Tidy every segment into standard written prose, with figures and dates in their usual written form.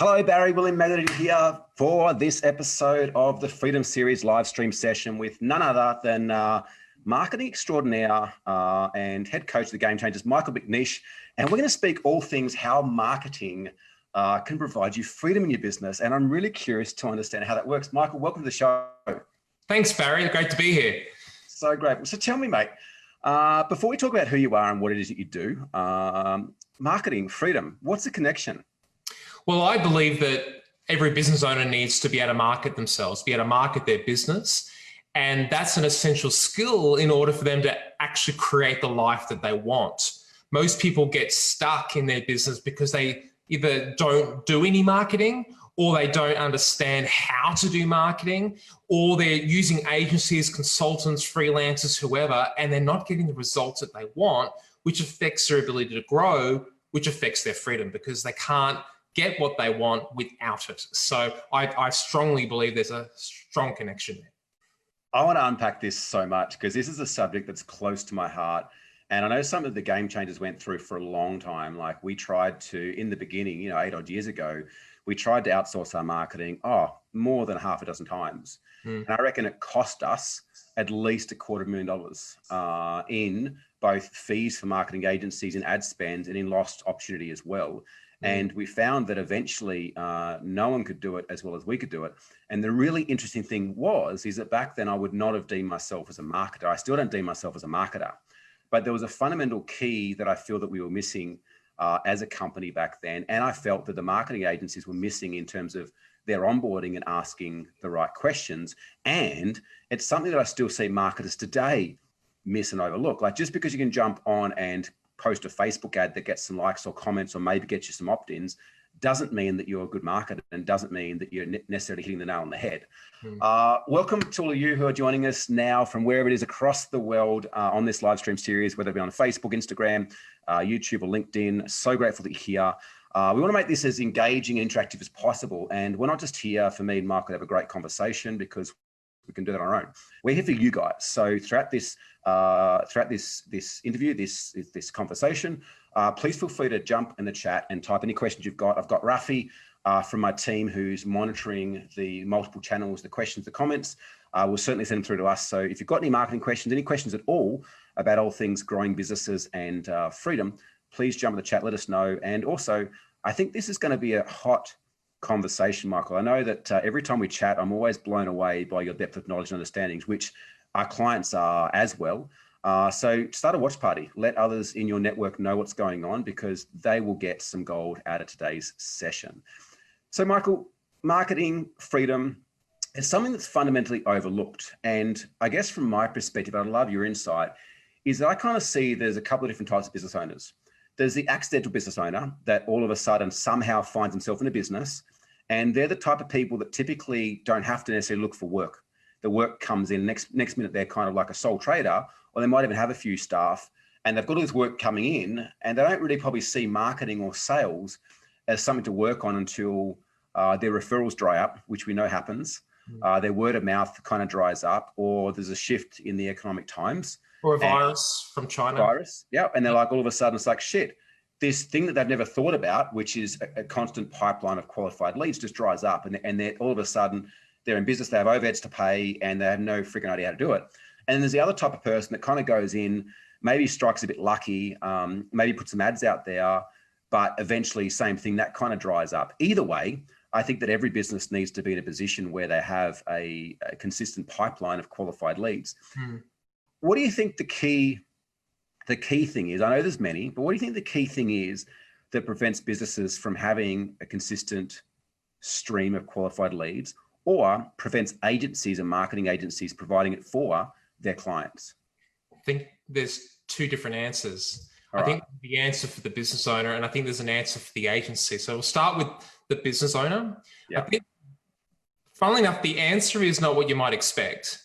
Hello, Barry. William Magnetti here for this episode of the Freedom Series live stream session with none other than marketing extraordinaire and head coach of the Game Changers, Michael McNish. And we're going to speak all things how marketing can provide you freedom in your business. And I'm really curious to understand how that works. Michael, welcome to the show. Thanks, Barry. Great to be here. So great. So tell me, mate, before we talk about who you are and what it is that you do, marketing, freedom, what's the connection? Well, I believe that every business owner needs to be able to market themselves, be able to market their business. And that's an essential skill in order for them to actually create the life that they want. Most people get stuck in their business because they either don't do any marketing, or they don't understand how to do marketing, or they're using agencies, consultants, freelancers, whoever, and they're not getting the results that they want, which affects their ability to grow, which affects their freedom because they can't get what they want without it. So I strongly believe there's a strong connection there. I want to unpack this so much because this is a subject that's close to my heart. And I know some of the Game Changers went through for a long time. Like we tried to, in the beginning, 8 odd years ago, we tried to outsource our marketing, more than half a dozen times. And I reckon it cost us at least $250,000 in both fees for marketing agencies and ad spend and in lost opportunity as well. And we found that eventually no one could do it as well as we could do it. And the really interesting thing is that back then I would not have deemed myself as a marketer. I still don't deem myself as a marketer, but there was a fundamental key that I feel that we were missing as a company back then. And I felt that the marketing agencies were missing in terms of their onboarding and asking the right questions. And it's something that I still see marketers today miss and overlook. Like just because you can jump on and post a Facebook ad that gets some likes or comments or maybe gets you some opt-ins doesn't mean that you're a good marketer and doesn't mean that you're necessarily hitting the nail on the head. Welcome to all of you who are joining us now from wherever it is across the world on this live stream series, whether it be on Facebook, Instagram, YouTube or LinkedIn. So grateful that you're here. We want to make this as engaging and interactive as possible. And we're not just here for me and Michael to have a great conversation because we can do that on our own. We're here for you guys. So throughout this interview, this conversation, please feel free to jump in the chat and type any questions you've got. I've got Rafi from my team who's monitoring the multiple channels, the questions, the comments. We'll certainly send them through to us. So if you've got any marketing questions, any questions at all about all things growing businesses and freedom, please jump in the chat, let us know. And also, I think this is going to be a hot conversation, Michael. I know that every time we chat, I'm always blown away by your depth of knowledge and understandings, which our clients are as well. So start a watch party. Let others in your network know what's going on because they will get some gold out of today's session. So Michael, marketing, freedom, is something that's fundamentally overlooked. And I guess from my perspective, I'd love your insight, is that I kind of see there's a couple of different types of business owners. There's the accidental business owner that all of a sudden somehow finds himself in a business. And they're the type of people that typically don't have to necessarily look for work. The work comes in next minute, they're kind of like a sole trader, or they might even have a few staff and they've got all this work coming in and they don't really probably see marketing or sales as something to work on until their referrals dry up, which we know happens. Their word of mouth kind of dries up, or there's a shift in the economic times. Or a virus from China. Yeah. And they're like, all of a sudden it's like, shit, this thing that they've never thought about, which is a constant pipeline of qualified leads, just dries up. And they're all of a sudden they're in business, they have overheads to pay and they have no freaking idea how to do it. And then there's the other type of person that kind of goes in, maybe strikes a bit lucky, maybe put some ads out there, but eventually same thing, that kind of dries up. Either way, I think that every business needs to be in a position where they have a consistent pipeline of qualified leads. What do you think the key thing is? I know there's many, but what do you think the key thing is that prevents businesses from having a consistent stream of qualified leads, or prevents agencies and marketing agencies providing it for their clients? I think there's two different answers. I think the answer for the business owner, and I think there's an answer for the agency. So we'll start with the business owner. I think, funnily enough, the answer is not what you might expect.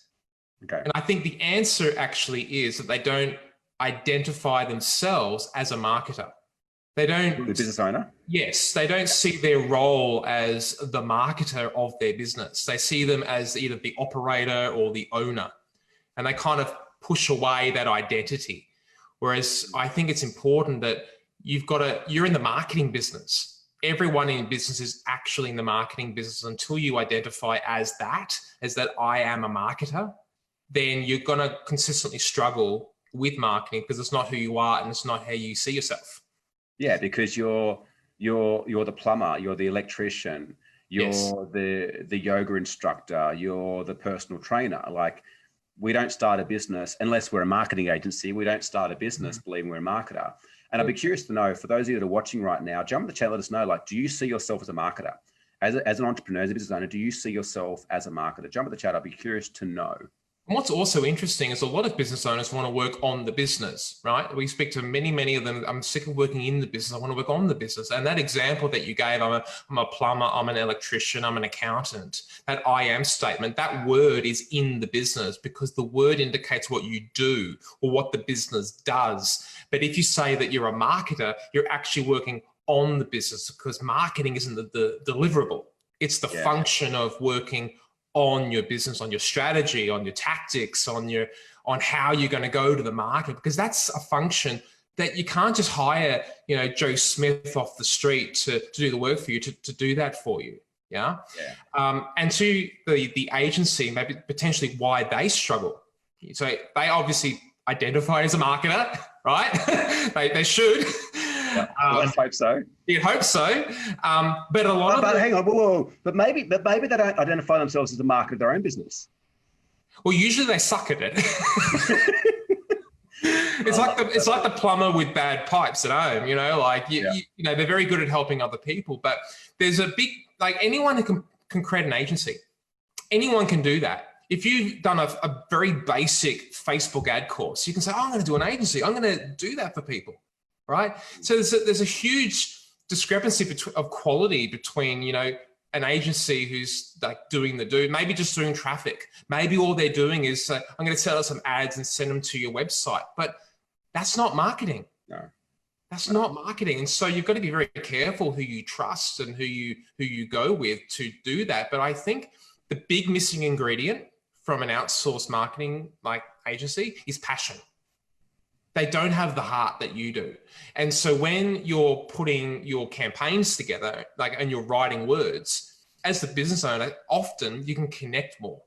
Okay. And I think the answer actually is that they don't identify themselves as a marketer. They don't. The business owner? Yes, they don't see their role as the marketer of their business. They see them as either the operator or the owner, and they kind of push away that identity. Whereas I think it's important that you're in the marketing business. everyone in business is actually in the marketing business until you identify as that I am a marketer, then you're going to consistently struggle with marketing because it's not who you are and it's not how you see yourself. Yeah, because you're the plumber, you're the electrician, you're Yes. the yoga instructor, you're the personal trainer. Like, we don't start a business unless we're a marketing agency. We don't start a business believing we're a marketer. And I'd be curious to know, for those of you that are watching right now, jump in the chat, let us know, like, do you see yourself as a marketer? As an entrepreneur, as a business owner, do you see yourself as a marketer? Jump in the chat. I'd be curious to know. And what's also interesting is a lot of business owners want to work on the business, right? We speak to many of them. I'm sick of working in the business. I want to work on the business. And that example that you gave, I'm a plumber, I'm an electrician, I'm an accountant. That I am statement, that word is in the business because the word indicates what you do or what the business does. But if you say that you're a marketer, you're actually working on the business because marketing isn't the deliverable. It's the function of working on your business, on your strategy, on your tactics, on how you're going to go to the market, because that's a function that you can't just hire, Joe Smith off the street to do the work for you, to do that for you. Yeah. And to the agency, maybe potentially why they struggle. So they obviously identify as a marketer, right? they should. Let's hope so. You'd hope so. But a lot but hang on, whoa. But maybe they don't identify themselves as a marketer of their own business. Well, usually they suck at it. It's like the plumber with bad pipes at home. They're very good at helping other people, but there's a big, like, anyone who can create an agency. Anyone can do that. If you've done a very basic Facebook ad course, you can say, I'm going to do an agency. I'm going to do that for people. Right. So there's a huge discrepancy of quality between, an agency who's like maybe just doing traffic. Maybe all they're doing is I'm going to set up some ads and send them to your website. But that's not marketing. No, that's not marketing. And so you've got to be very careful who you trust and who you go with to do that. But I think the big missing ingredient from an outsourced marketing like agency is passion. They don't have the heart that you do. And so when you're putting your campaigns together, and you're writing words, as the business owner, often you can connect more.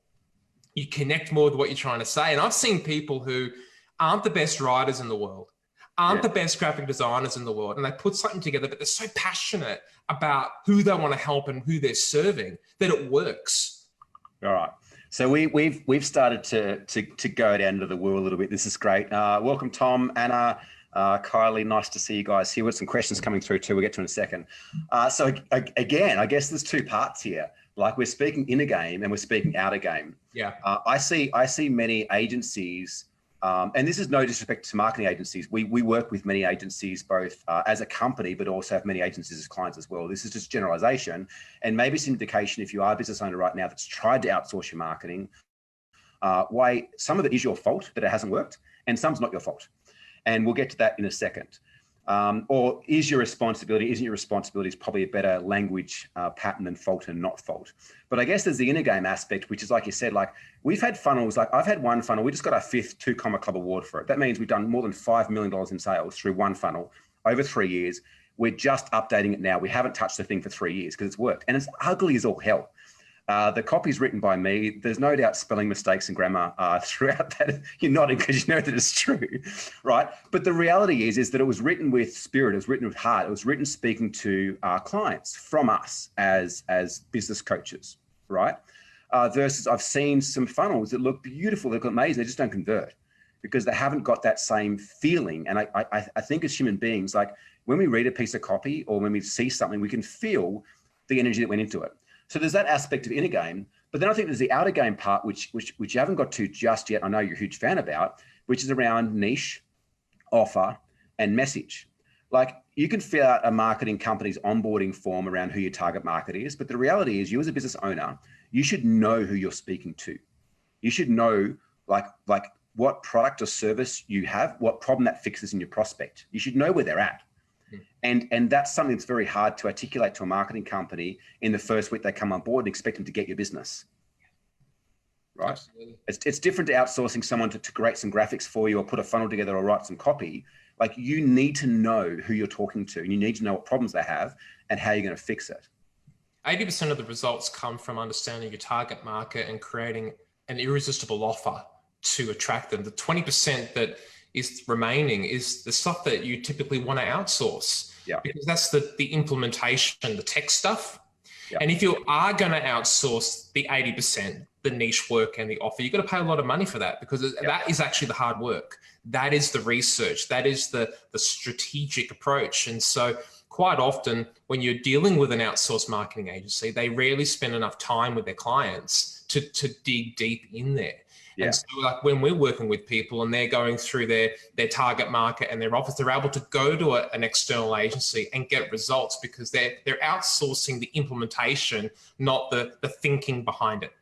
You connect more with what you're trying to say. And I've seen people who aren't the best writers in the world, aren't the best graphic designers in the world, and they put something together, but they're so passionate about who they want to help and who they're serving that it works. All right. So we've started to go down into the woo a little bit. This is great. Welcome, Tom, Anna, Kylie. Nice to see you guys here. With some questions coming through too. We'll get to in a second. So again, I guess there's two parts here. Like, we're speaking in a game and we're speaking out of game. Yeah. I see many agencies. And this is no disrespect to marketing agencies. We work with many agencies, both as a company, but also have many agencies as clients as well. This is just generalization. And maybe it's an indication, if you are a business owner right now that's tried to outsource your marketing, why some of it is your fault that it hasn't worked and some's not your fault. And we'll get to that in a second. Or is your responsibility, isn't your responsibility is probably a better language pattern than fault and not fault. But I guess there's the inner game aspect, which is, like you said, like, we've had funnels, like I've had one funnel, we just got our 5th 2 Comma Club award for it. That means we've done more than $5 million in sales through one funnel over 3 years. We're just updating it now. We haven't touched the thing for 3 years because it's worked, and it's ugly as all hell. The copy's written by me. There's no doubt spelling mistakes and grammar throughout that. You're nodding because you know that it's true, right? But the reality is that it was written with spirit. It was written with heart. It was written speaking to our clients from us as business coaches, right? Versus I've seen some funnels that look beautiful, they look amazing, they just don't convert because they haven't got that same feeling. And I think as human beings, like, when we read a piece of copy or when we see something, we can feel the energy that went into it. So there's that aspect of inner game, but then I think there's the outer game part, which you haven't got to just yet. I know you're a huge fan about, which is around niche, offer, and message. Like, you can fill out a marketing company's onboarding form around who your target market is, but the reality is, you as a business owner, you should know who you're speaking to. You should know like what product or service you have, what problem that fixes in your prospect. You should know where they're at. And that's something that's very hard to articulate to a marketing company in the first week they come on board and expect them to get your business. Right? Absolutely. It's different to outsourcing someone to create some graphics for you or put a funnel together or write some copy, Like, you need to know who you're talking to, and you need to know what problems they have and how you're going to fix it. 80% of the results come from understanding your target market and creating an irresistible offer to attract them. The 20% that is remaining is the stuff that you typically want to outsource, because that's the implementation, the tech stuff. And if you are going to outsource the 80%, the niche work and the offer, you've got to pay a lot of money for that, because that is actually the hard work. That is the research. That is the strategic approach. And so quite often when you're dealing with an outsourced marketing agency, they rarely spend enough time with their clients to dig deep in there. And so like when we're working with people and they're going through their target market and their offers, they're able to go to an external agency and get results because they're outsourcing the implementation, not the thinking behind it.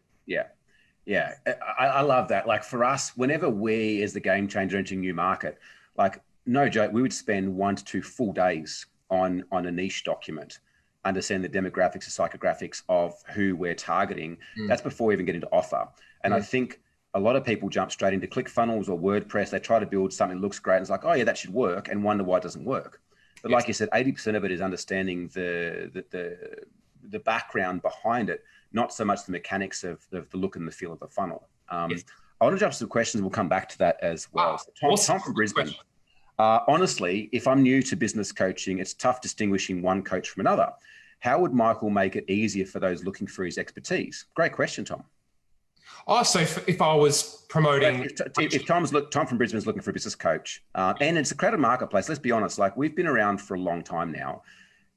Yeah, I love that. Like, for us, whenever we, as the game changer, enter a new market, like, no joke, we would spend 1 to 2 full days on a niche document, understand the demographics and psychographics of who we're targeting. That's before we even get into offer. And I think a lot of people jump straight into ClickFunnels or WordPress. They try to build something that looks great, and it's like, oh yeah, that should work, and wonder why it doesn't work. But like you said, 80% of it is understanding the background behind it, not so much the mechanics of the look and the feel of the funnel. I want to jump to some questions. We'll come back to that as well. Tom from Brisbane. Honestly, if I'm new to business coaching, it's tough distinguishing one coach from another. How would Michael make it easier for those looking for his expertise? Great question, Tom. Oh, so if I was promoting... If Tom from Brisbane is looking for a business coach, and it's a crowded marketplace, let's be honest, like, we've been around for a long time now,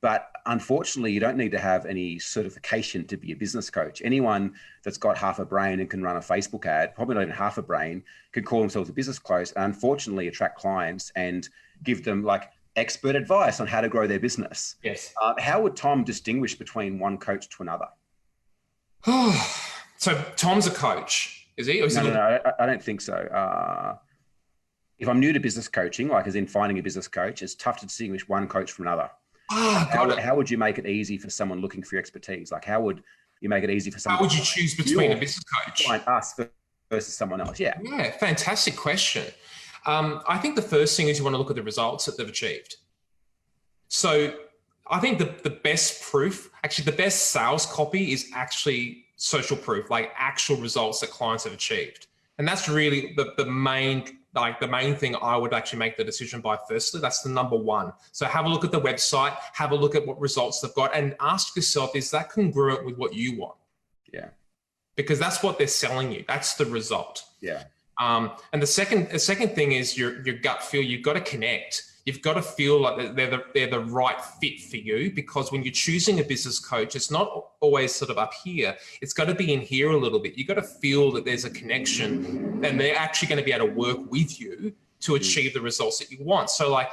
but unfortunately, you don't need to have any certification to be a business coach. Anyone that's got half a brain and can run a Facebook ad, probably not even half a brain, could call themselves a business coach and unfortunately attract clients and give them like expert advice on how to grow their business. Yes. How would Tom distinguish between one coach to another? So Tom's a coach, is he? Or is No, I don't think so. If I'm new to business coaching, like as in finding a business coach, it's tough to distinguish one coach from another. How would you make it easy for someone looking for your expertise? Like, how would you make it easy for someone? How would you choose between a business coach? Find us versus someone else. Yeah, fantastic question. I think the first thing is you want to look at the results that they've achieved. So I think the best proof, actually the best sales copy, is actually social proof, like actual results that clients have achieved. And that's really the main thing I would actually make the decision by firstly. That's the number one. So have a look at the website, have a look at what results they've got, and ask yourself, is that congruent with what you want? Yeah. Because that's what they're selling you. That's the result. Yeah. And the second thing is your gut feel. You've got to connect. You've got to feel like they're the right fit for you, because when you're choosing a business coach, it's not always sort of up here. It's got to be in here a little bit. You've got to feel that there's a connection and they're actually going to be able to work with you to achieve the results that you want. So like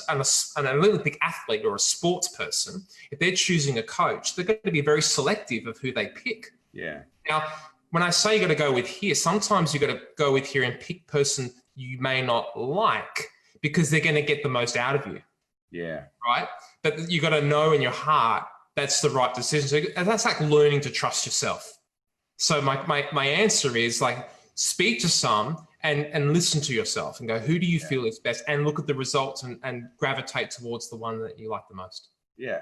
an Olympic athlete or a sports person, if they're choosing a coach, they're going to be very selective of who they pick. Yeah. Now, when I say you got to go with here, sometimes you got to go with here and pick person you may not like, because they're going to get the most out of you. Yeah. Right. But you got to know in your heart that's the right decision. So that's like learning to trust yourself. So my answer is like, speak to some and listen to yourself and go, who do you feel is best? And look at the results and gravitate towards the one that you like the most. Yeah.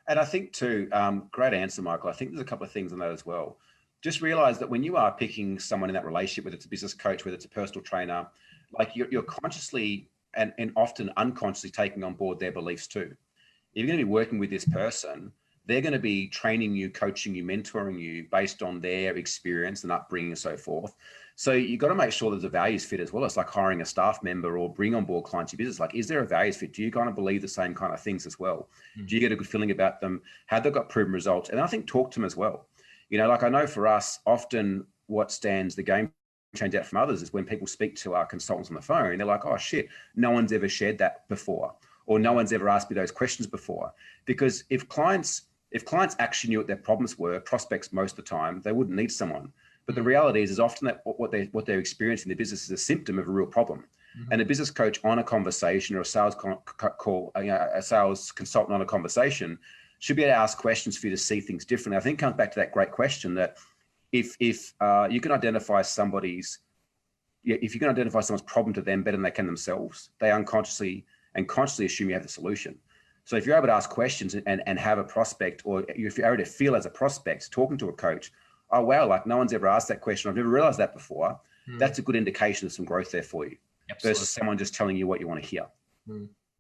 And I think too, great answer, Michael. I think there's a couple of things on that as well. Just realize that when you are picking someone in that relationship, whether it's a business coach, whether it's a personal trainer, like you're consciously and often unconsciously taking on board their beliefs too. If you're going to be working with this person, they're going to be training you, coaching you, mentoring you based on their experience and upbringing and so forth. So you've got to make sure there's a values fit as well. It's like hiring a staff member or bring on board clients in your business. Like, is there a values fit? Do you kind of believe the same kind of things as well? Do you get a good feeling about them? Have they got proven results? And I think talk to them as well. You know, like I know for us, often what stands the game change out from others is when people speak to our consultants on the phone, they're like, oh shit, no one's ever shared that before, or no one's ever asked me those questions before. Because if clients actually knew what their problems were, prospects most of the time, they wouldn't need someone. But the reality is often that what they're experiencing in their business is a symptom of a real problem. And a business coach on a conversation or a sales call, a sales consultant on a conversation should be able to ask questions for you to see things differently. I think it comes back to that great question that if you can identify someone's problem to them better than they can themselves, they unconsciously and consciously assume you have the solution. So if you're able to ask questions and have a prospect, or if you're able to feel as a prospect talking to a coach, oh, wow, like no one's ever asked that question. I've never realized that before. That's a good indication of some growth there for you. Absolutely. Versus someone just telling you what you want to hear.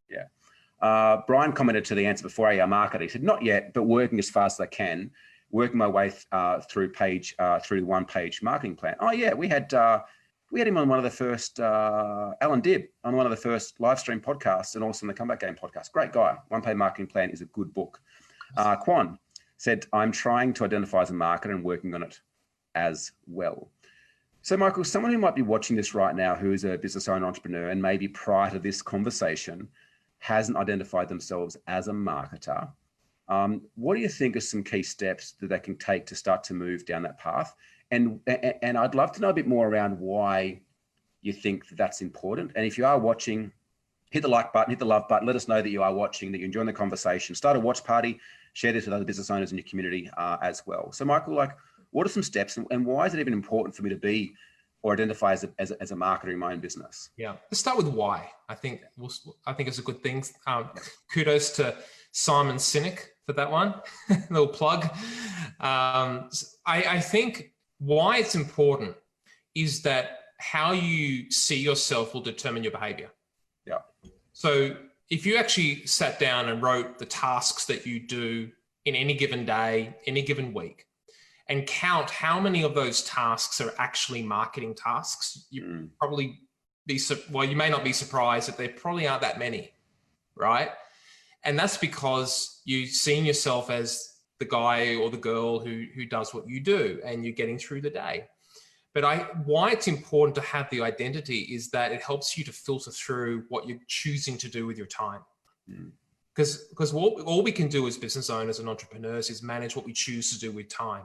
Yeah. Brian commented to the answer before, a marketer. He said, not yet, but working as fast as I can, working my way through the one-page marketing plan. Oh yeah, we had him on one of the first, Alan Dibb, on one of the first live stream podcasts, and also on the Comeback Game podcast. Great guy. One-page marketing plan is a good book. Quan said, I'm trying to identify as a marketer and working on it as well. So Michael, someone who might be watching this right now, who is a business owner, entrepreneur, and maybe prior to this conversation hasn't identified themselves as a marketer, what do you think are some key steps that they can take to start to move down that path? And I'd love to know a bit more around why you think that that's important. And if you are watching, hit the like button, hit the love button, let us know that you are watching, that you're enjoying the conversation. Start a watch party, share this with other business owners in your community as well. So Michael, like, what are some steps, and why is it even important for me to be or identify as a marketer in my own business? Yeah, let's start with why. I think it's a good thing. Kudos to Simon Sinek for that one. Little plug. I think why it's important is that how you see yourself will determine your behavior. Yeah. So if you actually sat down and wrote the tasks that you do in any given day, any given week, and count how many of those tasks are actually marketing tasks, you probably you may not be surprised that there probably aren't that many, right? And that's because you've seen yourself as the guy or the girl who does what you do, and you're getting through the day. But why it's important to have the identity is that it helps you to filter through what you're choosing to do with your time. Because all we can do as business owners and entrepreneurs is manage what we choose to do with time.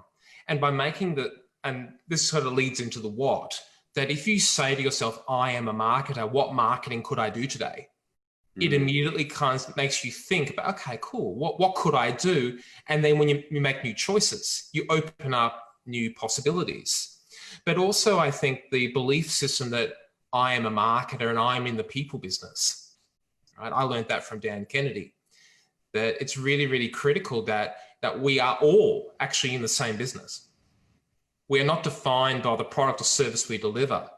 And by making and this sort of leads into the what, that if you say to yourself, I am a marketer, what marketing could I do today? It immediately kind of makes you think about, okay, cool, what could I do? And then when you make new choices, you open up new possibilities. But also I think the belief system that I am a marketer and I'm in the people business, right? I learned that from Dan Kennedy, that it's really, really critical that we are all actually in the same business. We are not defined by the product or service we deliver.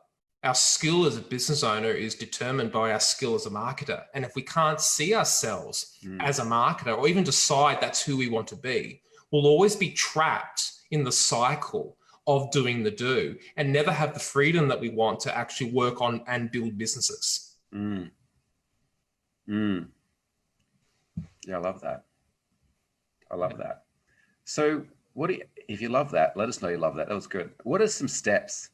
Our skill as a business owner is determined by our skill as a marketer. And if we can't see ourselves as a marketer, or even decide that's who we want to be, we'll always be trapped in the cycle of doing the do and never have the freedom that we want to actually work on and build businesses. Yeah, I love that. I love that. So if you love that, let us know you love that. That was good. What are some steps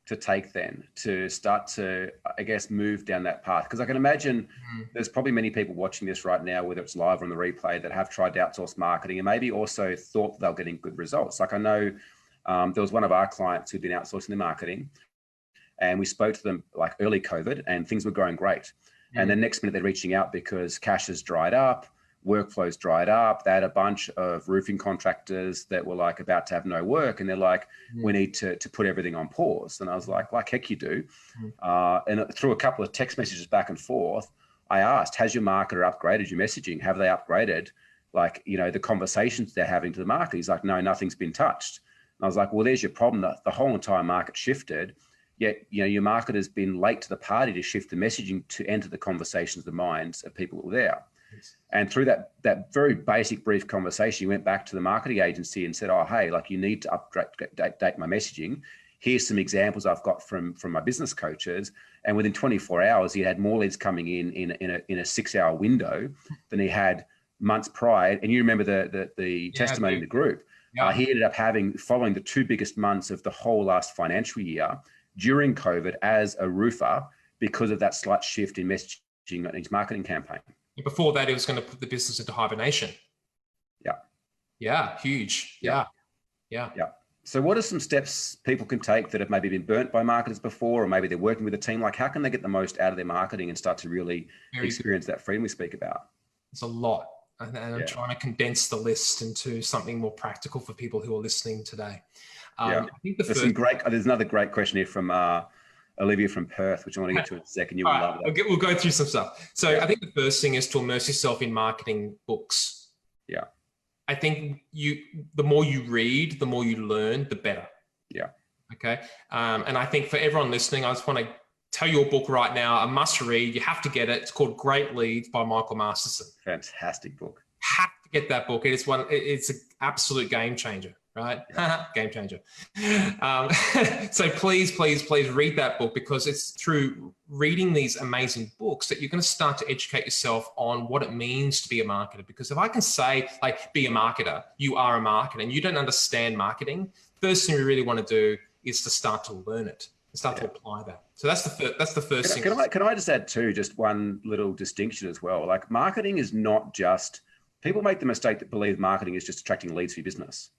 to take then to start to, I guess, move down that path? Because I can imagine there's probably many people watching this right now, whether it's live or on the replay, that have tried to outsource marketing and maybe also thought they were getting good results. Like I know there was one of our clients who'd been outsourcing their marketing, and we spoke to them like early COVID and things were going great. And then next minute they're reaching out because cash has dried up, workflows dried up. They had a bunch of roofing contractors that were like about to have no work, and they're like, we need to put everything on pause. And I was like heck you do. And through a couple of text messages back and forth, I asked, has your marketer upgraded your messaging? Have they upgraded the conversations they're having to the market? He's like, no, nothing's been touched. And I was like, well, there's your problem. The whole entire market shifted, yet your marketer's been late to the party to shift the messaging to enter the conversations, the minds of people that were there. And through that very basic, brief conversation, he went back to the marketing agency and said, oh, hey, you need to update my messaging. Here's some examples I've got from my business coaches. And within 24 hours, he had more leads coming in a 6-hour window than he had months prior. And you remember the testimony in the group. Yeah. He ended up following the 2 biggest months of the whole last financial year during COVID as a roofer because of that slight shift in messaging in his marketing campaign. Before that, he was going to put the business into hibernation. Yeah. Yeah. Huge. Yeah. So what are some steps people can take that have maybe been burnt by marketers before, or maybe they're working with a team? Like how can they get the most out of their marketing and start to really experience that freedom we speak about? It's a lot. And I'm trying to condense the list into something more practical for people who are listening today. I think there's another great question here from Olivia from Perth, which I want to get to in a second. You'll love that. We'll go through some stuff. So I think the first thing is to immerse yourself in marketing books. Yeah. I think the more you read, the more you learn, the better. Yeah. Okay. And I think for everyone listening, I just want to tell you a book right now, a must read. You have to get it. It's called Great Leads by Michael McNish. Fantastic book. Have to get that book. It's an absolute game changer, right? Yeah. Game changer. So please read that book, because it's through reading these amazing books that you're going to start to educate yourself on what it means to be a marketer. Because if I can say, like, be a marketer, you are a marketer, and you don't understand marketing, first thing we really want to do is to start to learn it and start to apply that. So that's the first thing. Can I just add too, just one little distinction as well? Like, marketing is not just, people make the mistake that believe marketing is just attracting leads for your business.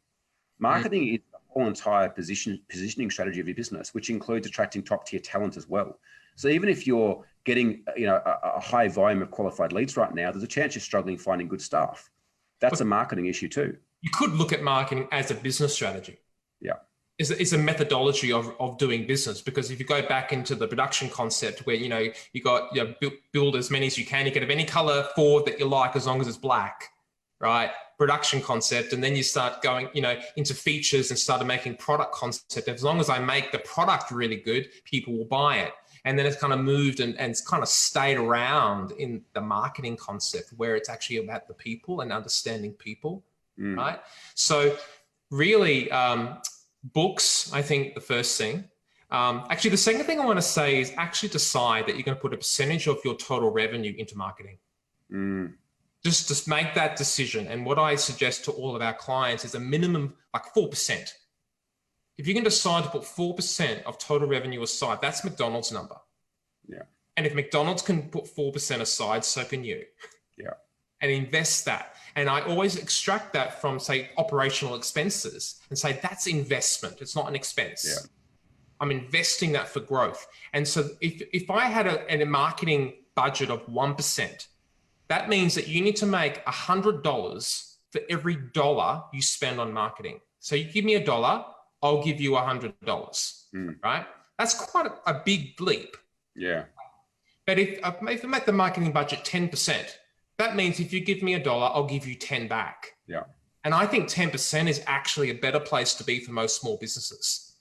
Marketing is the whole entire positioning strategy of your business, which includes attracting top tier talent as well. So even if you're getting, a high volume of qualified leads right now, there's a chance you're struggling finding good staff. That's a marketing issue too. You could look at marketing as a business strategy. Yeah. It's a methodology of doing business, because if you go back into the production concept where, you got, build as many as you can, you can have any color Ford that you like as long as it's black, right? Production concept. And then you start going, into features and started making product concept. As long as I make the product really good, people will buy it. And then it's kind of moved and it's kind of stayed around in the marketing concept, where it's actually about the people and understanding people, right? So really, books, I think the first thing. Actually, the second thing I want to say is actually decide that you're going to put a percentage of your total revenue into marketing. Just make that decision. And what I suggest to all of our clients is a minimum, like 4%. If you can decide to put 4% of total revenue aside, that's McDonald's number. Yeah. And if McDonald's can put 4% aside, so can you. Yeah. And invest that. And I always extract that from, say, operational expenses and say, that's investment. It's not an expense. Yeah. I'm investing that for growth. And so if I had a marketing budget of 1%, that means that you need to make $100 for every dollar you spend on marketing. So you give me $1, I'll give you $100, right? That's quite a big leap. Yeah. But if I make the marketing budget 10%, that means if you give me $1, I'll give you 10 back. Yeah. And I think 10% is actually a better place to be for most small businesses.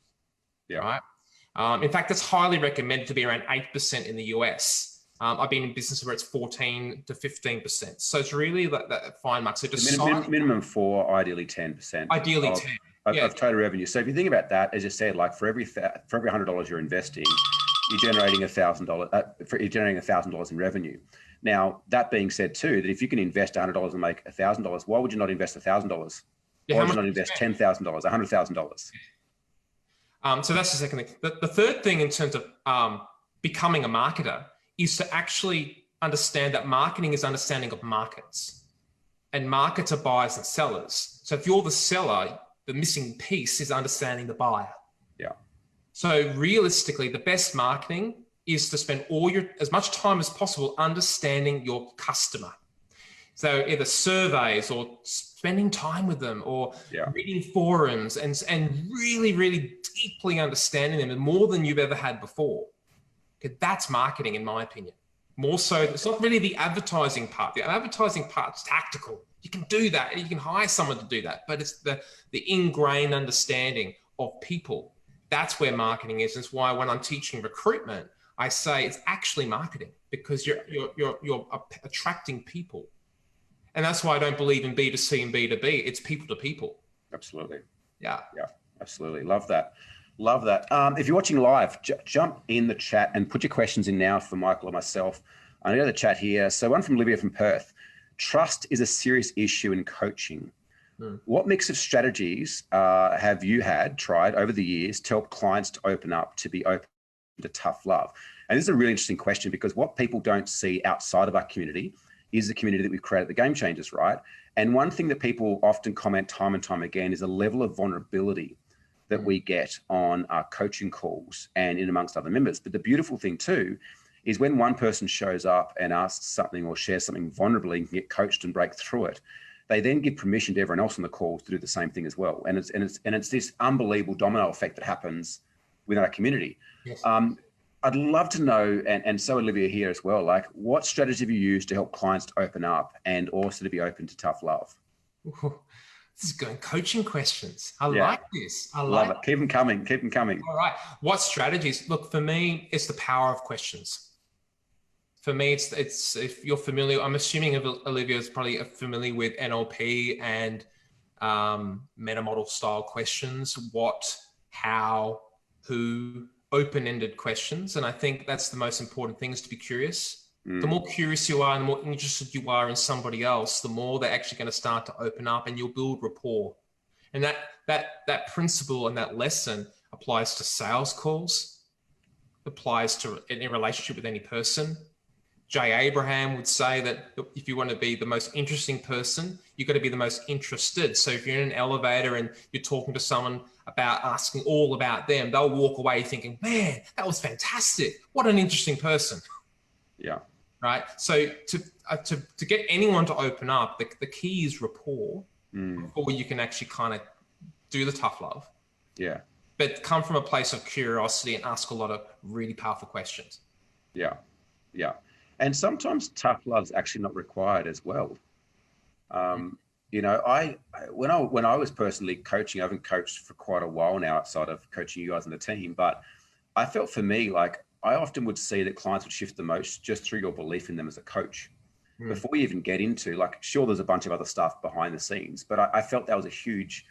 Yeah. Right. In fact, it's highly recommended to be around 8% in the US. I've been in business where it's 14 to 15%. So it's really that fine mark. So minimum 4, ideally 10%. Ideally 10. Of total revenue. So if you think about that, as you said, like for every $100 you're investing, you're generating $1,000. You're generating $1,000 in revenue. Now, that being said too, that if you can invest $100 and make $1,000, why would you not invest $1,000? Why would you not invest $10,000, $100,000? So that's the second thing. The third thing in terms of becoming a marketer is to actually understand that marketing is understanding of markets, and markets are buyers and sellers. So if you're the seller, the missing piece is understanding the buyer. Yeah. So realistically, the best marketing is to spend as much time as possible understanding your customer. So either surveys or spending time with them, or reading forums and really, really deeply understanding them, and more than you've ever had before. Okay, that's marketing, in my opinion. More so, it's not really the advertising part. The advertising part's tactical. You can do that, and you can hire someone to do that. But it's the ingrained understanding of people. That's where marketing is. It's why when I'm teaching recruitment, I say it's actually marketing, because you're attracting people. And that's why I don't believe in B2C and B2B. It's people to people. Absolutely. Yeah. Yeah, absolutely. Love that. Love that. If you're watching live, jump in the chat and put your questions in now for Michael or myself. I know the chat here. So one from Olivia from Perth. Trust is a serious issue in coaching. What mix of strategies have you tried over the years to help clients to open up, to be open to tough love? And this is a really interesting question, because what people don't see outside of our community is the community that we've created, the Game Changers, right? And one thing that people often comment time and time again is a level of vulnerability that we get on our coaching calls and in amongst other members. But the beautiful thing too is when one person shows up and asks something or shares something vulnerably and can get coached and break through it, they then give permission to everyone else on the call to do the same thing as well. And it's this unbelievable domino effect that happens within our community. Yes. I'd love to know, and so Olivia here as well, like what strategy have you used to help clients to open up and also to be open to tough love? Ooh, this is going coaching questions. I Yeah, like this. I love like it. Keep them coming. Keep them coming. All right. What strategies? Look, for me, it's the power of questions. For me, it's if you're familiar, I'm assuming Olivia is probably familiar with NLP and meta model style questions. What, how, who, open-ended questions. And I think that's the most important thing, is to be curious. The more curious you are and the more interested you are in somebody else, the more they're actually going to start to open up, and you'll build rapport. And that principle and that lesson applies to sales calls, applies to any relationship with any person. Jay Abraham would say that if you want to be the most interesting person, you've got to be the most interested. So if you're in an elevator and you're talking to someone about asking all about them, they'll walk away thinking, man, that was fantastic. What an interesting person. Yeah. Right. So to get anyone to open up, the key is rapport before you can actually kind of do the tough love. Yeah. But come from a place of curiosity and ask a lot of really powerful questions. Yeah. Yeah. And sometimes tough love's actually not required as well. You know, when I was personally coaching, I haven't coached for quite a while now outside of coaching you guys in the team, but I felt for me, like I often would see that clients would shift the most just through your belief in them as a coach. Before you even get into, like, sure, there's a bunch of other stuff behind the scenes, but I felt that was a huge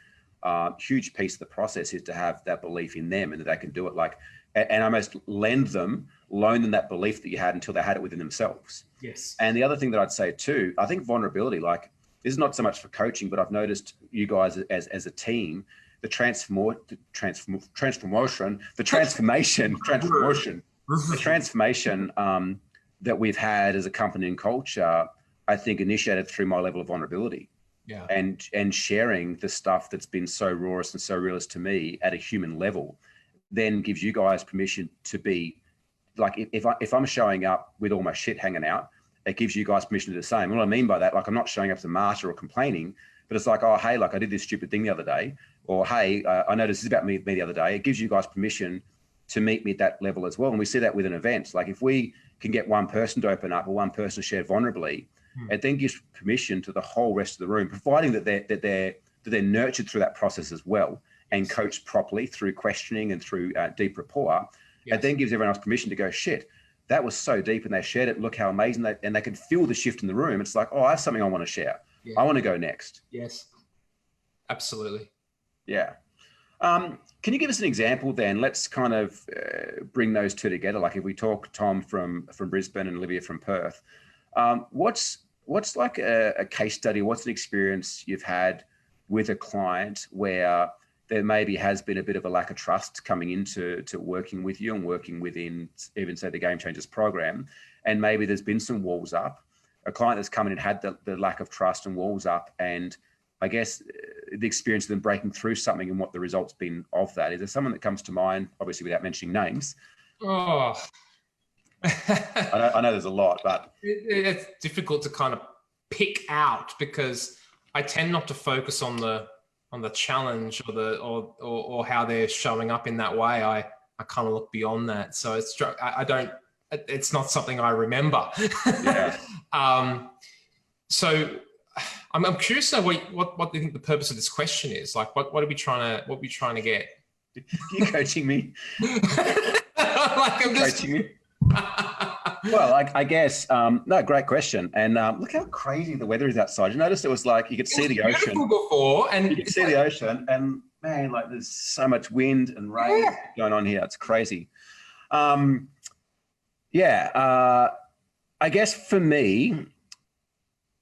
piece of the process, is to have that belief in them and that they can do it, like, and almost loan them that belief that you had until they had it within themselves. Yes. And the other thing that I'd say too, I think vulnerability, like, this is not so much for coaching, but I've noticed you guys as a team, the transformation that we've had as a company and culture, I think initiated through my level of vulnerability. Yeah. And sharing the stuff that's been so raw and so realist to me at a human level, then gives you guys permission to be like, if I'm showing up with all my shit hanging out, it gives you guys permission to do the same. And what I mean by that, like, I'm not showing up as a martyr or complaining, but it's like, oh, hey, like I did this stupid thing the other day, or hey, I noticed this about me the other day. It gives you guys permission to meet me at that level as well. And we see that with an event. Like, if we can get one person to open up or one person to share vulnerably, it then gives permission to the whole rest of the room, providing that they're nurtured through that process as well and coached properly through questioning and through deep rapport. Yes. It then gives everyone else permission to go, shit, that was so deep, and they shared it. Look how amazing and they can feel the shift in the room. It's like, oh, I have something I want to share. Yeah. I want to go next. Yes, absolutely. Yeah. Can you give us an example then? Let's kind of bring those two together. Like, if we talk Tom from Brisbane and Olivia from Perth, what's like a case study? What's an experience you've had with a client where there maybe has been a bit of a lack of trust coming into working with you and working within even, say, the Game Changers program, and maybe there's been some walls up, a client that's come in and had the lack of trust and walls up, and I guess the experience of them breaking through something and what the result's been of that? Is there someone that comes to mind, obviously without mentioning names? Oh, I know there's a lot, but it's difficult to kind of pick out, because I tend not to focus on the challenge or how they're showing up in that way. I kind of look beyond that. So it's not something I remember. Yeah. So I'm curious to know what do you think the purpose of this question is? Like, what are we trying to get? You're coaching me. Like, I'm just coaching me. Well, I guess, no, great question. And look how crazy the weather is outside. You noticed it was like, you could see the ocean before, and you could see the ocean, and man, like, there's so much wind and rain going on here. It's crazy. I guess for me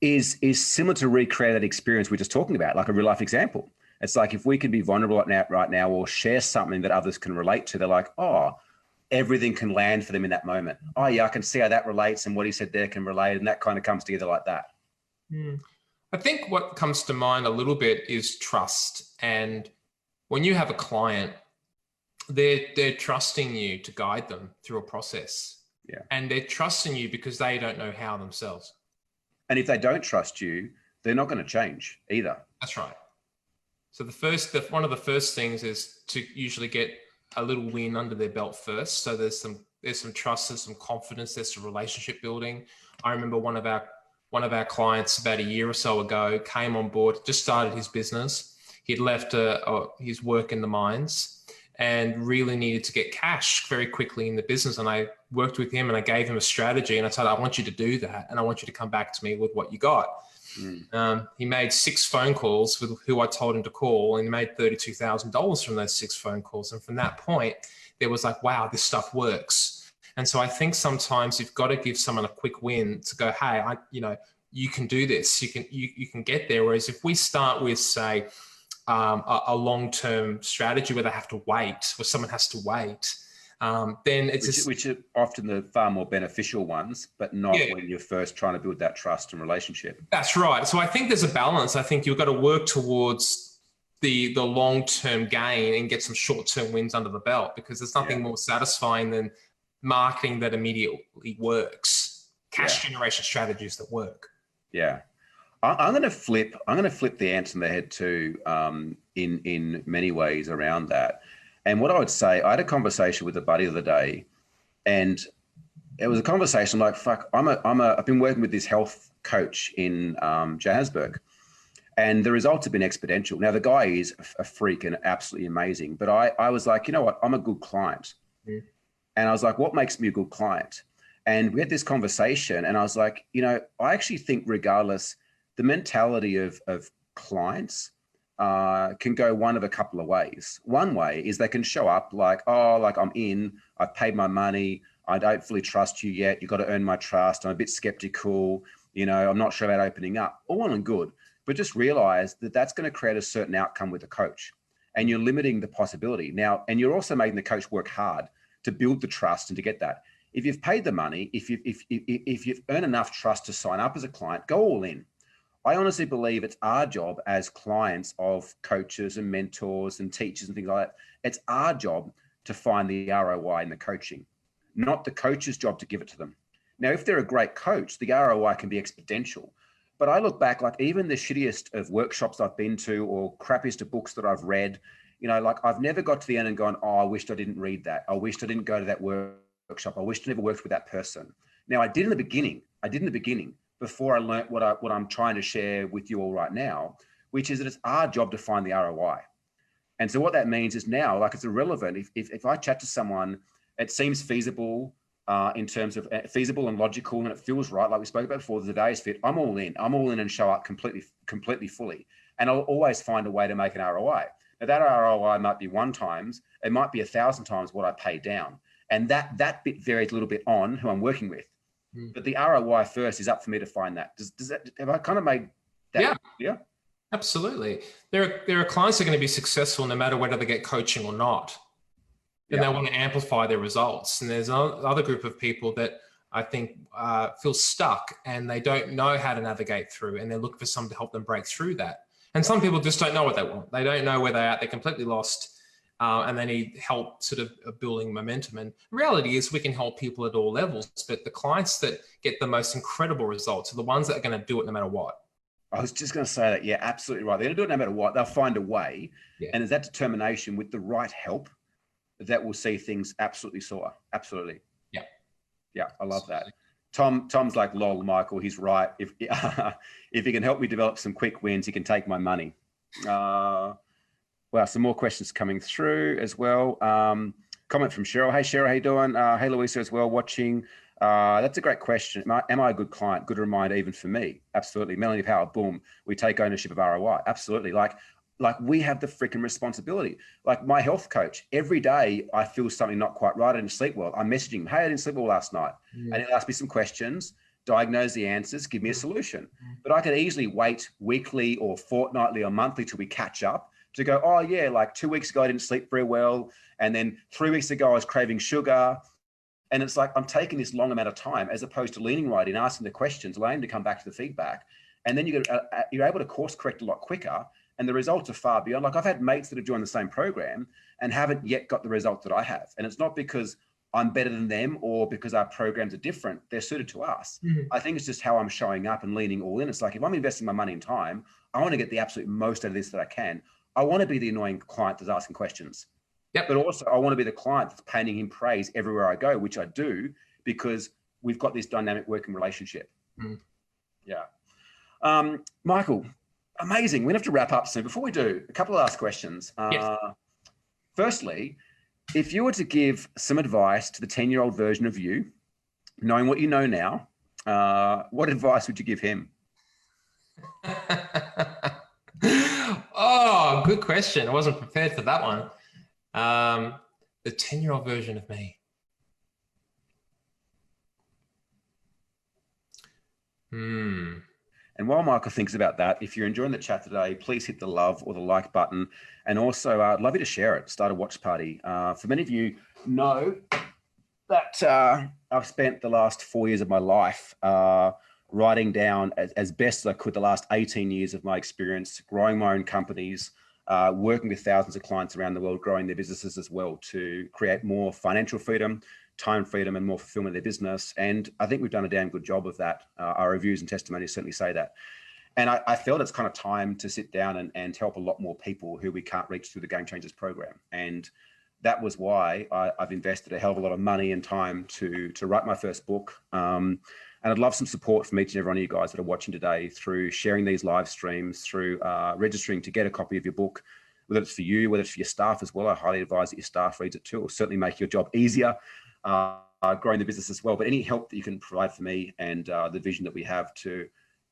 is similar to recreate that experience we're just talking about, like a real life example. It's like, if we can be vulnerable right now or share something that others can relate to, they're like, oh, everything can land for them in that moment. Oh yeah, I can see how that relates, and what he said there can relate, and that kind of comes together like that. I think what comes to mind a little bit is trust. And when you have a client, they're trusting you to guide them through a process. Yeah. And they're trusting you because they don't know how themselves. And if they don't trust you, they're not going to change either. That's right. So one of the first things is to usually get a little win under their belt first. So there's some There's some trust, there's some confidence, there's some relationship building. I remember one of our clients about a year or so ago came on board, just started his business. He'd left his work in the mines and really needed to get cash very quickly in the business. And I worked with him and I gave him a strategy and I said, I want you to do that. And I want you to come back to me with what you got. He made 6 phone calls with who I told him to call, and he made $32,000 from those 6 phone calls. And from that point, there was like, wow, this stuff works. And so I think sometimes you've got to give someone a quick win to go, hey, you can do this. You can get there. Whereas if we start with, say, a long-term strategy where they have to wait, or someone has to wait, then it's which are often the far more beneficial ones, but not when you're first trying to build that trust and relationship. That's right. So I think there's a balance. I think you've got to work towards the long-term gain and get some short-term wins under the belt, because there's nothing more satisfying than marketing that immediately works, cash generation strategies that work. Yeah. I'm going to flip the ants on the head too, in many ways around that. And what I would say, I had a conversation with a buddy the other day, and it was a conversation like, fuck, I've been working with this health coach in Johannesburg, and the results have been exponential. Now the guy is a freak and absolutely amazing, but I was like, you know what, I'm a good client. And I was like, what makes me a good client? And we had this conversation, and I was like, I actually think regardless, the mentality of clients can go one of a couple of ways. One way is they can show up like, I'm in, I've paid my money, I don't fully trust you yet, you've got to earn my trust, I'm a bit skeptical, I'm not sure about opening up. All well and good, but just realize that that's going to create a certain outcome with the coach, and you're limiting the possibility. Now, and you're also making the coach work hard to build the trust and to get that. If you've paid the money, if you've earned enough trust to sign up as a client, go all in. I honestly believe it's our job as clients of coaches and mentors and teachers and things like that. It's our job to find the ROI in the coaching, not the coach's job to give it to them. Now, if they're a great coach, the ROI can be exponential. But I look back, like even the shittiest of workshops I've been to or crappiest of books that I've read, like I've never got to the end and gone, oh, I wished I didn't read that. I wished I didn't go to that workshop. I wished I never worked with that person. Now, I did in the beginning. Before I learned what I'm trying to share with you all right now, which is that it's our job to find the ROI. And so what that means is now, like, it's irrelevant. If I chat to someone, it seems feasible in terms of feasible and logical, and it feels right, like we spoke about before, the day is fit, I'm all in and show up completely fully. And I'll always find a way to make an ROI. Now that ROI might be 1 times, it might be 1,000 times what I pay down. And that bit varies a little bit on who I'm working with. But the ROI first is up for me to find that. Does that, have I kind of made that? Yeah. Absolutely. There are clients that are going to be successful no matter whether they get coaching or not. And they want to amplify their results. And there's another group of people that I think feel stuck and they don't know how to navigate through, and they're looking for someone to help them break through that. And some people just don't know what they want. They don't know where they're at. They're completely lost. And they need help sort of building momentum. And the reality is we can help people at all levels, but the clients that get the most incredible results are the ones that are going to do it no matter what. I was just going to say that. Yeah, absolutely right. They're going to do it no matter what. They'll find a way. Yeah. And it's that determination with the right help that will see things absolutely soar. Absolutely. Yeah. Yeah, I love that. Tom's like, lol, Michael, he's right. If he can help me develop some quick wins, he can take my money. Well, some more questions coming through as well. Comment from Cheryl. Hey, Cheryl, how you doing? Hey, Louisa as well, watching. That's a great question. Am I a good client? Good reminder even for me. Absolutely. Melanie Power, boom. We take ownership of ROI. Absolutely. Like we have the freaking responsibility. Like my health coach, every day I feel something not quite right. I didn't sleep well. I'm messaging him, hey, I didn't sleep well last night. And he'll ask me some questions, diagnose the answers, give me a solution. But I could easily wait weekly or fortnightly or monthly till we catch up to go, oh yeah, like 2 weeks ago, I didn't sleep very well. And then 3 weeks ago, I was craving sugar. And it's like, I'm taking this long amount of time as opposed to leaning right in, asking the questions, allowing him to come back to the feedback. And then you're able to course correct a lot quicker. And the results are far beyond. Like I've had mates that have joined the same program and haven't yet got the results that I have. And it's not because I'm better than them or because our programs are different. They're suited to us. I think it's just how I'm showing up and leaning all in. It's like, if I'm investing my money and time, I want to get the absolute most out of this that I can. I want to be the annoying client that's asking questions. Yep. But also I want to be the client that's painting him praise everywhere I go, which I do, because we've got this dynamic working relationship. Mm. Yeah. Michael, amazing. We're gonna have to wrap up soon. Before we do, a couple of last questions. Yes. Firstly, if you were to give some advice to the 10-year-old version of you, knowing what you know now, what advice would you give him? Oh, good question. I wasn't prepared for that one. The 10-year-old version of me. And while Michael thinks about that, if you're enjoying the chat today, please hit the love or the like button. And also, I'd love you to share it, start a watch party. For many of you know that I've spent the last 4 years of my life writing down as best as I could the last 18 years of my experience, growing my own companies, working with thousands of clients around the world, growing their businesses as well to create more financial freedom, time freedom, and more fulfillment of their business. And I think we've done a damn good job of that. Our reviews and testimonies certainly say that. And I felt it's kind of time to sit down and help a lot more people who we can't reach through the Game Changers program. And that was why I've invested a hell of a lot of money and time to write my first book. And I'd love some support from each and every one of you guys that are watching today through sharing these live streams, through registering to get a copy of your book, whether it's for you, whether it's for your staff as well. I highly advise that your staff reads it too. It'll certainly make your job easier, growing the business as well. But any help that you can provide for me and the vision that we have to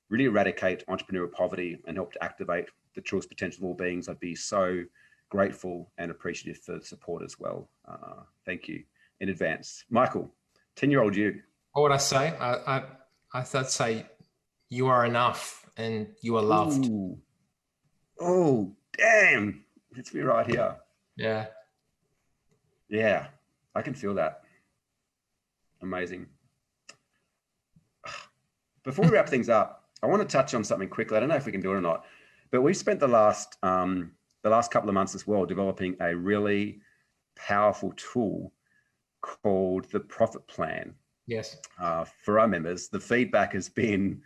really eradicate entrepreneurial poverty and help to activate the truest potential of all beings, I'd be so grateful and appreciative for the support as well. Thank you in advance. Michael, 10-year-old you. What would I say? I'd say you are enough and you are loved. Ooh. Oh, damn. It's me right here. Yeah. Yeah, I can feel that. Amazing. Before we wrap things up, I want to touch on something quickly. I don't know if we can do it or not, but we've spent the last couple of months as well developing a really powerful tool called the Profit Plan. Yes. For our members, the feedback has been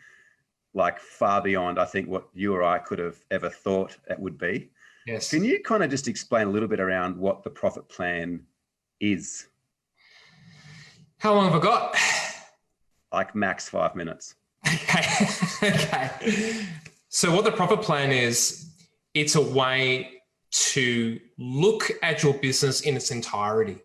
like far beyond, I think, what you or I could have ever thought it would be. Yes. Can you kind of just explain a little bit around what the Profit Plan is? How long have I got? Like max 5 minutes. Okay. Okay. So what the Profit Plan is, it's a way to look at your business in its entirety.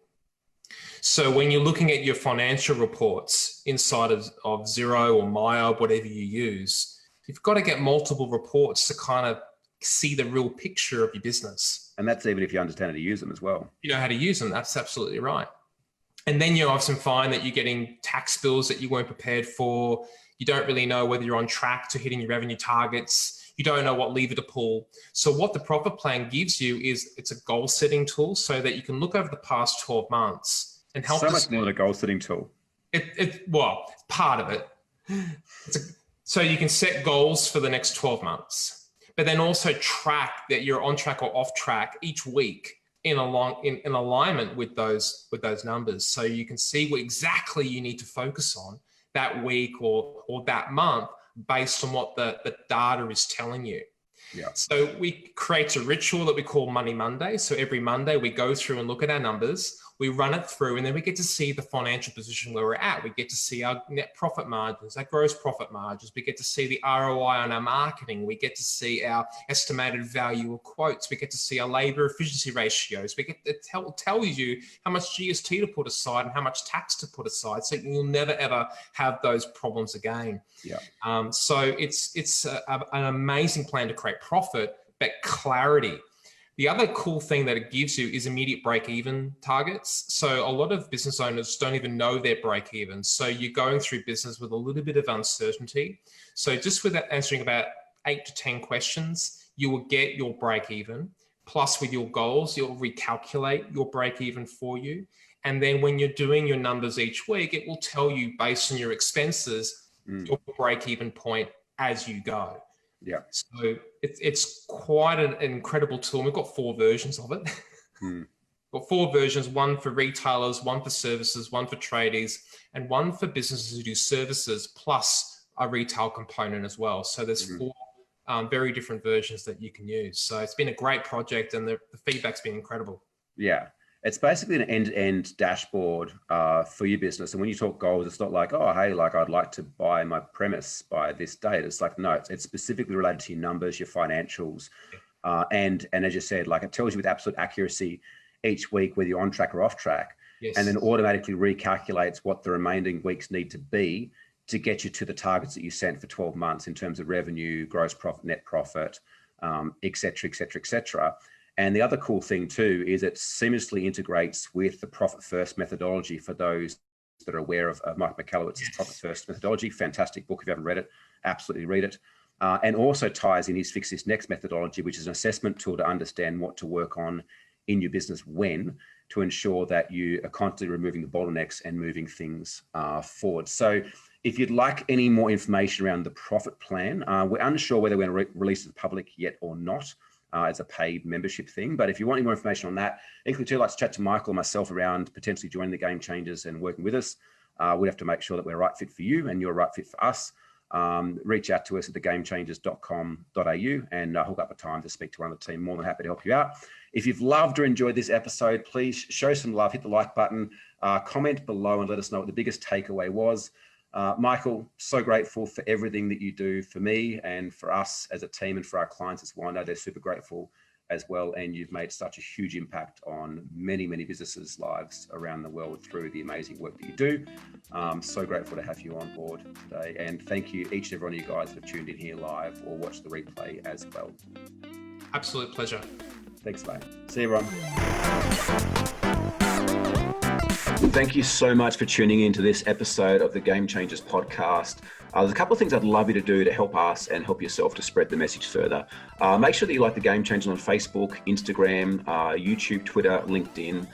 So when you're looking at your financial reports inside of Xero or Maya, whatever you use, you've got to get multiple reports to kind of see the real picture of your business. And that's even if you understand how to use them as well. You know how to use them. That's absolutely right. And then you often find that you're getting tax bills that you weren't prepared for. You don't really know whether you're on track to hitting your revenue targets. You don't know what lever to pull. So what the Profit Plan gives you is it's a goal setting tool so that you can look over the past 12 months and help. So much more than a goal setting tool. Well, part of it. So you can set goals for the next 12 months, but then also track that you're on track or off track each week in alignment with those numbers. So you can see what exactly you need to focus on that week or that month based on what the data is telling you. Yeah. So we create a ritual that we call Money Monday. So every Monday we go through and look at our numbers, we run it through, and then we get to see the financial position where we're at. We get to see our net profit margins, our gross profit margins. We get to see the ROI on our marketing. We get to see our estimated value of quotes. We get to see our labor efficiency ratios. We get to tell you how much GST to put aside and how much tax to put aside, so you'll never ever have those problems again. Yeah. So it's an amazing plan to create profit, but clarity. The other cool thing that it gives you is immediate break-even targets. So a lot of business owners don't even know their break-even. So you're going through business with a little bit of uncertainty. So just with that, answering about 8 to 10 questions, you will get your break-even. Plus with your goals, you'll recalculate your break-even for you. And then when you're doing your numbers each week, it will tell you based on your expenses, your break-even point as you go. Yeah. So it's quite an incredible tool. We've got 4 versions of it. We've got 4 versions, one for retailers, one for services, one for tradies, and one for businesses who do services plus a retail component as well. So there's 4 very different versions that you can use. So it's been a great project and the feedback's been incredible. Yeah. It's basically an end-to-end dashboard for your business. And when you talk goals, it's not like, oh, hey, like I'd like to buy my premise by this date. It's like, no, it's specifically related to your numbers, your financials. And as you said, like it tells you with absolute accuracy each week whether you're on track or off track. Yes. And then automatically recalculates what the remaining weeks need to be to get you to the targets that you set for 12 months in terms of revenue, gross profit, net profit, et cetera, et cetera, et cetera. And the other cool thing too is it seamlessly integrates with the Profit First methodology. For those that are aware of Michael McNish's Profit First methodology, fantastic book. If you haven't read it, absolutely read it. And also ties in his Fix This Next methodology, which is an assessment tool to understand what to work on in your business when, to ensure that you are constantly removing the bottlenecks and moving things forward. So if you'd like any more information around the profit plan, we're unsure whether we're going to release it to the public yet or not as a paid membership thing. But if you want any more information on that, equally too, like to chat to Michael or myself around potentially joining the Game Changers and working with us. We have to make sure that we're a right fit for you and you're a right fit for us. Reach out to us at thegamechangers.com.au and hook up a time to speak to one of the team. More than happy to help you out. If you've loved or enjoyed this episode, please show some love, hit the like button, comment below and let us know what the biggest takeaway was. Michael, so grateful for everything that you do for me and for us as a team and for our clients as well. I know they're super grateful as well. And you've made such a huge impact on many, many businesses' lives around the world through the amazing work that you do. So grateful to have you on board today. And thank you, each and every one of you guys that have tuned in here live or watched the replay as well. Absolute pleasure. Thanks, mate. See you, everyone. Thank you so much for tuning into this episode of the Game Changers podcast. There's a couple of things I'd love you to do to help us and help yourself to spread the message further. Make sure that you like the Game Changers on Facebook, Instagram, YouTube, Twitter, LinkedIn.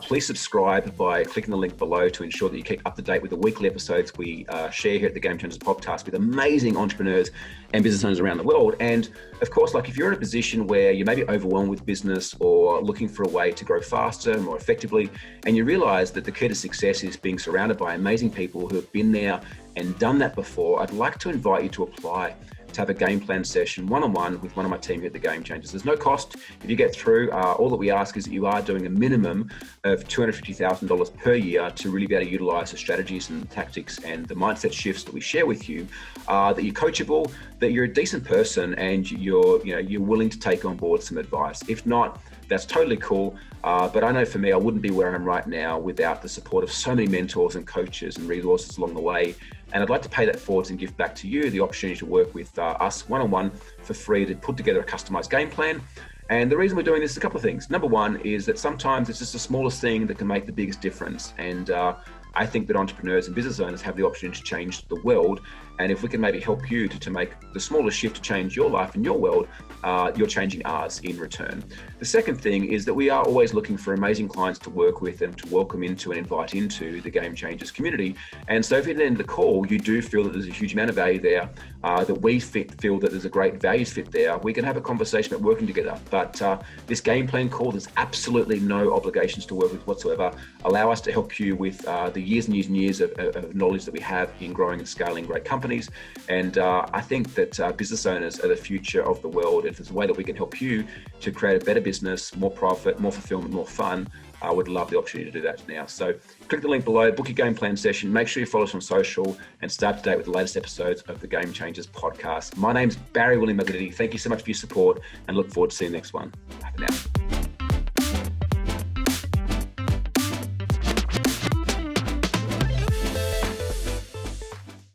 Please subscribe by clicking the link below to ensure that you keep up to date with the weekly episodes we share here at the Game Changers podcast with amazing entrepreneurs and business owners around the world. And of course, like if you're in a position where you may be overwhelmed with business or looking for a way to grow faster, more effectively, and you realize that the key to success is being surrounded by amazing people who have been there and done that before, I'd like to invite you to apply to have a game plan session one-on-one with one of my team here at the Game Changers. There's no cost if you get through. All that we ask is that you are doing a minimum of $250,000 per year to really be able to utilize the strategies and the tactics and the mindset shifts that we share with you, that you're coachable, that you're a decent person and you're willing to take on board some advice. If not, that's totally cool. But I know for me, I wouldn't be where I am right now without the support of so many mentors and coaches and resources along the way. And I'd like to pay that forward and give back to you the opportunity to work with us one-on-one for free to put together a customized game plan. And the reason we're doing this is a couple of things. Number one is that sometimes it's just the smallest thing that can make the biggest difference. And I think that entrepreneurs and business owners have the opportunity to change the world. And if we can maybe help you to make the smallest shift to change your life and your world, you're changing ours in return. The second thing is that we are always looking for amazing clients to work with and to welcome into and invite into the Game Changers community. And so if at the end of the call, you do feel that there's a huge amount of value there, that we feel that there's a great values fit there, we can have a conversation about working together. But this game plan call, there's absolutely no obligations to work with whatsoever. Allow us to help you with the years and years and years of knowledge that we have in growing and scaling great companies. And I think that business owners are the future of the world. If there's a way that we can help you to create a better business, more profit, more fulfillment, more fun, I would love the opportunity to do that now. So click the link below, book your game plan session, make sure you follow us on social and start to date with the latest episodes of the Game Changers podcast. My name's Barry William Magliddy. Thank you so much for your support and look forward to seeing you next one. Bye for now.